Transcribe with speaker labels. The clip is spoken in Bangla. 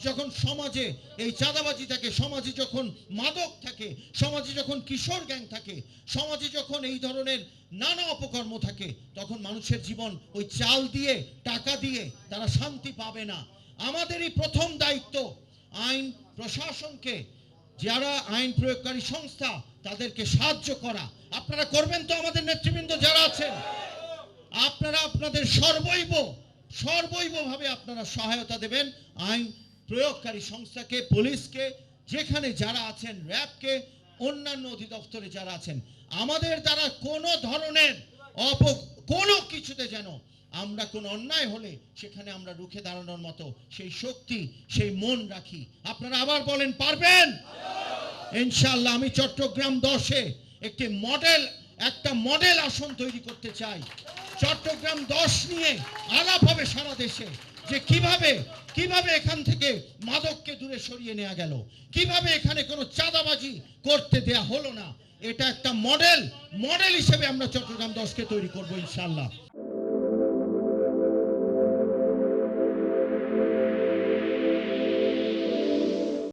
Speaker 1: যখন সমাজে এই চাঁদাবাজি থাকে, সমাজে যখন মাদক থাকে, সমাজে যখন কিশোর গ্যাং থাকে, সমাজে যখন এই ধরনের নানা অপকর্ম থাকে, তখন মানুষের জীবন ওই চাল দিয়ে, টাকা দিয়ে তারা শান্তি পাবে না। আমাদেরই প্রথম দায়িত্ব আইন প্রশাসনকে, যারা আইন প্রয়োগকারী সংস্থা, তাদেরকে সাহায্য করা। আপনারা করবেন তো? আমাদের নেতৃবৃন্দ যারা আছেন, আপনারা আপনাদের সর্বৈবভাবে আপনারা সহায়তা দেবেন আইন প্রয়োগকারী সংস্থাকে, পুলিশকে, যেখানে যারা আছেন, র্যাবকে, অন্যান্য অধিদপ্তরে যারা আছেন। আমাদের দ্বারা কোনো ধরনের কোনো কিছুতে যেন আমরা কোনো অন্যায় হলে সেখানে আমরা রুখে দাঁড়ানোর মতো সেই শক্তি, সেই মন রাখি। আপনারা আবার বলেন, পারবেন? ইনশাআল্লাহ। আমি চট্টগ্রাম 10-এ একটা মডেল আসন তৈরি করতে চাই। চট্টগ্রাম 10 নিয়ে আলাপ হবে সারা দেশে, যে কিভাবে এখান থেকে মাদককে দূরে সরিয়ে নেওয়া গেল, কিভাবে এখানে কোনো চাঁদাবাজি করতে দেয়া হলো না। এটা একটা মডেল হিসেবে আমরা চট্টগ্রাম 10-কে তৈরি করব ইনশাআল্লাহ।